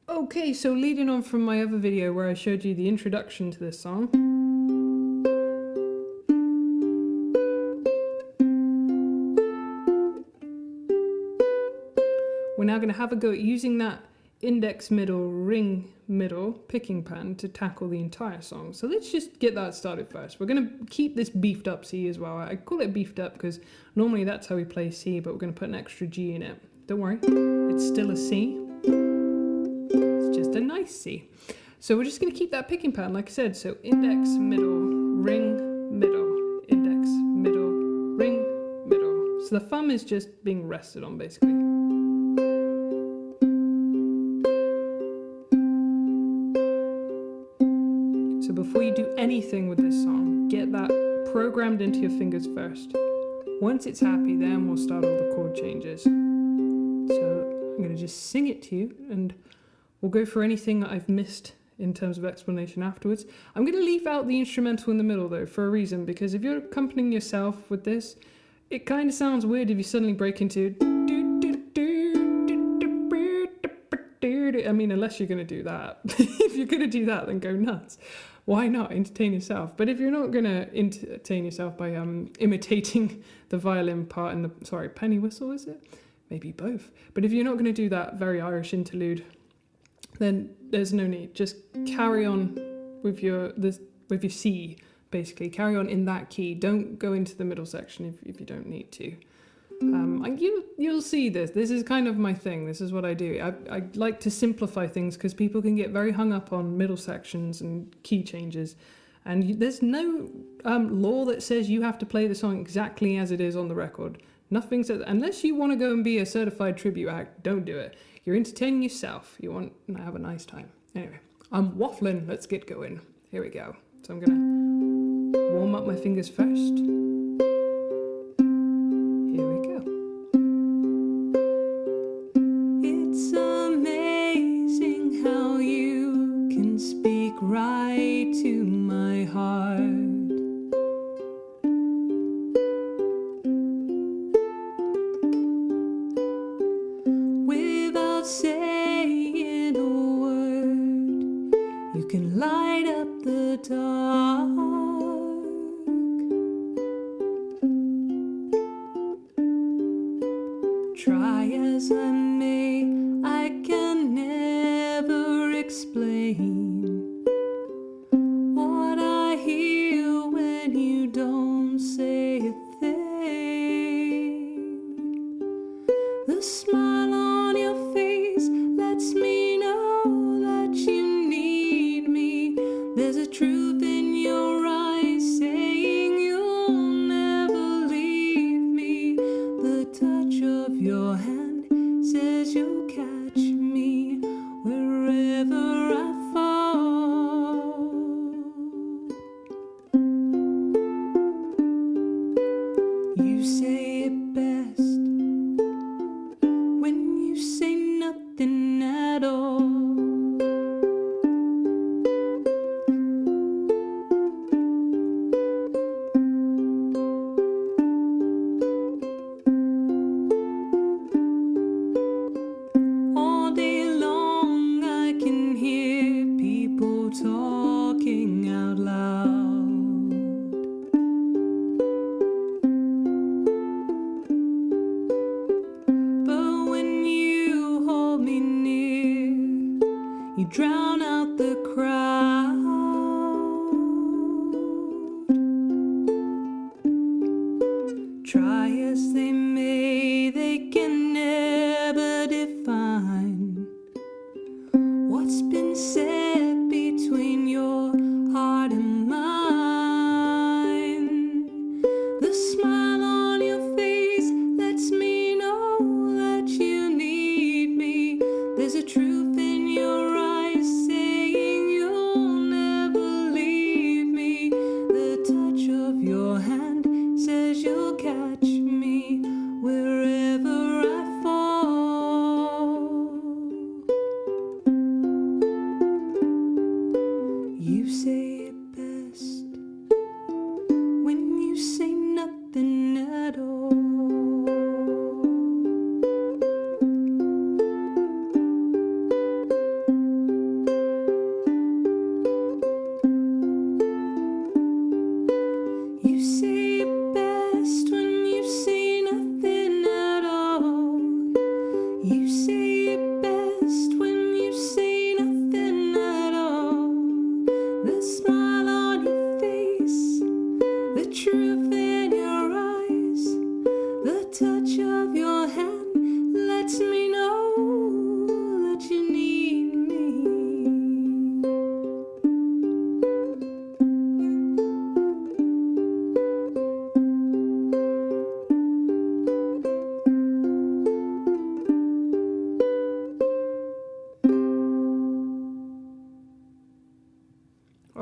Okay, so leading on from my other video where I showed you the introduction to this song, we're now going to have a go at using that index middle, ring middle picking pattern to tackle the entire song. So let's just get that started first. We're going to keep this beefed up C as well. I call it beefed up because normally that's how we play C, but we're going to put an extra G in it. Don't worry, it's still a C. It's just a nice C. So we're just going to keep that picking pattern, like I said. So index, middle, ring, middle, index, middle, ring, middle. So the thumb is just being rested on, basically. So before you do anything with this song, get that programmed into your fingers first. Once it's happy, then we'll start all the chord changes. So I'm going to just sing it to you, and we'll go for anything that I've missed in terms of explanation afterwards. I'm going to leave out the instrumental in the middle though, for a reason, because if you're accompanying yourself with this, it kind of sounds weird if you suddenly break into... I mean, unless you're going to do that. If you're going to do that, then go nuts. Why not? Entertain yourself. But if you're not going to entertain yourself by imitating the violin part in the... Sorry, penny whistle, is it? Maybe both. But if you're not going to do that very Irish interlude, then there's no need. Just carry on with your C, basically. Carry on in that key. Don't go into the middle section if you don't need to. You'll see this. This is kind of my thing. This is what I do. I like to simplify things because people can get very hung up on middle sections and key changes. And there's no law that says you have to play the song exactly as it is on the record. Nothing says, unless you want to go and be a certified tribute act, don't do it. You're entertaining yourself. You want to have a nice time. Anyway, I'm waffling. Let's get going. Here we go. So I'm going to warm up my fingers first. Here we go. It's amazing how you can speak right to my heart. Saying a word, you can light up the dark. Try as I may, I can never explain what I hear when you don't say a thing. The smile on your face lets me know that you need me. There's a truth in your eyes saying you'll never leave me. The touch of your hand says you'll catch me wherever I fall. You say it best when you say nothing at all. All day long I can hear people talking out loud. But when you hold me near, you drown out the crowd. Try as they may, they can never define what's been said between your heart and mine. The smile on your face lets me know that you need me. There's a truth in your eyes saying you'll never leave me. The touch of your hand says you'll catch me wherever I fall. You say it best when you say nothing at all.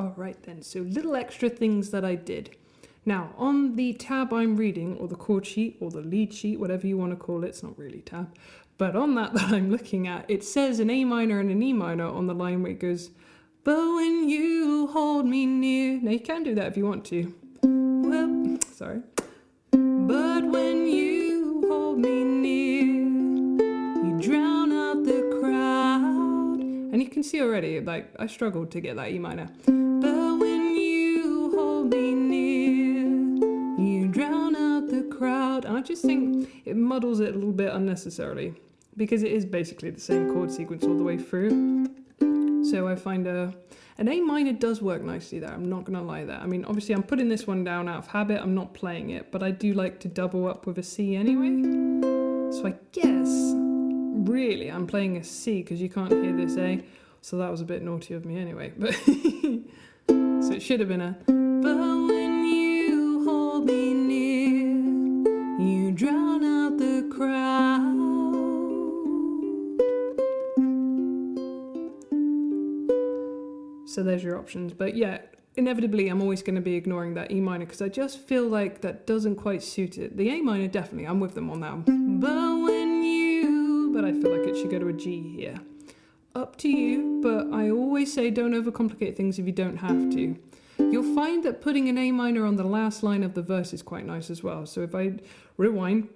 All right then, so little extra things that I did. Now, on the tab I'm reading, or the chord sheet, or the lead sheet, whatever you want to call it, it's not really tab, but on that I'm looking at, it says an A minor and an E minor on the line where it goes, but when you hold me near. Now, you can do that if you want to. Well, sorry. But when you hold me near, you drown out the crowd. And you can see already, like, I struggled to get that E minor. But when you hold me near, you drown out the crowd. And I just think it muddles it a little bit unnecessarily, because it is basically the same chord sequence all the way through. So I find an A minor does work nicely there, I'm not going to lie there. I mean, obviously I'm putting this one down out of habit, I'm not playing it, but I do like to double up with a C anyway. So I guess, really, I'm playing a C because you can't hear this A, so that was a bit naughty of me anyway. But so it should have been a, but when you hold me near, you drown out the crowd. So there's your options. But yeah, inevitably I'm always going to be ignoring that E minor because I just feel like that doesn't quite suit it. The A minor, definitely, I'm with them on that one. But I feel like it should go to a G here. Up to you, but I always say don't overcomplicate things if you don't have to. You'll find that putting an A minor on the last line of the verse is quite nice as well. So if I rewind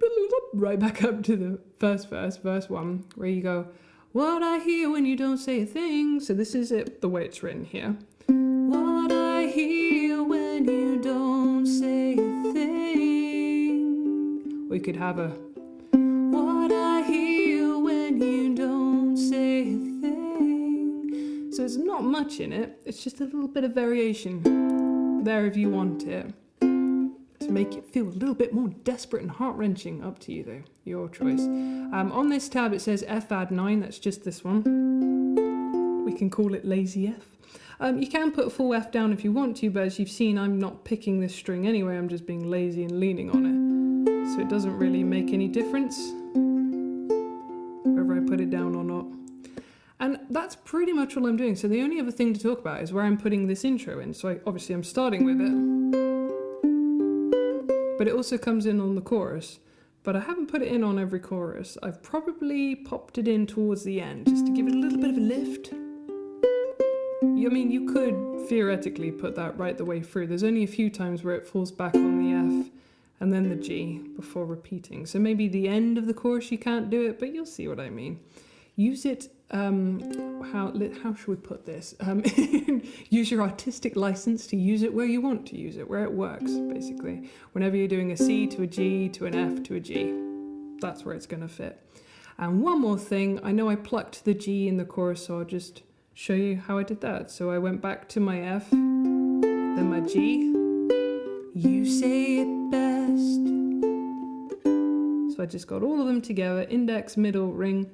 right back up to the first verse, verse 1, where you go, what I hear when you don't say a thing. So this is it, the way it's written here. What I hear when you don't say a thing. Or you could have a, what I hear when you don't say a thing. So it's not much in it, it's just a little bit of variation there if you want it. To make it feel a little bit more desperate and heart-wrenching. Up to you though, your choice. On this tab it says F add 9, that's just this one. We can call it lazy F. You can put a full F down if you want to, but as you've seen I'm not picking this string anyway, I'm just being lazy and leaning on it. So it doesn't really make any difference whether I put it down or not. And that's pretty much all I'm doing. So the only other thing to talk about is where I'm putting this intro in. So obviously I'm starting with it, but it also comes in on the chorus. But I haven't put it in on every chorus. I've probably popped it in towards the end just to give it a little bit of a lift. I mean, you could theoretically put that right the way through. There's only a few times where it falls back on the F and then the G before repeating. So maybe the end of the chorus you can't do it, but you'll see what I mean. Use it, how should we put this? Use your artistic license to use it where you want to use it, where it works, basically. Whenever you're doing a C to a G to an F to a G, that's where it's going to fit. And one more thing, I know I plucked the G in the chorus, so I'll just show you how I did that. So I went back to my F, then my G. You say it best. So I just got all of them together, index, middle, ring,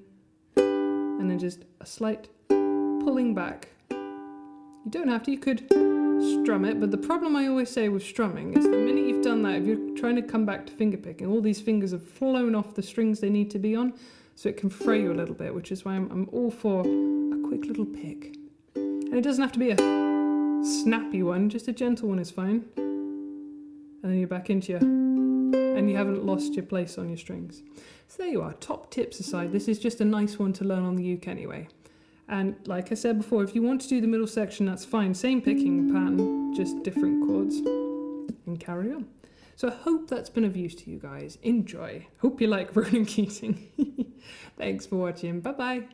and then just a slight pulling back. You don't have to, you could strum it, but the problem I always say with strumming is the minute you've done that, if you're trying to come back to fingerpicking, all these fingers have flown off the strings they need to be on, so it can fray you a little bit, which is why I'm all for a quick little pick. And it doesn't have to be a snappy one, just a gentle one is fine. And then you're back into your, and you haven't lost your place on your strings. So there you are, top tips aside, this is just a nice one to learn on the uke anyway. And like I said before, if you want to do the middle section, that's fine. Same picking pattern, just different chords, and carry on. So I hope that's been of use to you guys. Enjoy. Hope you like Ronan Keating. Thanks for watching. Bye-bye.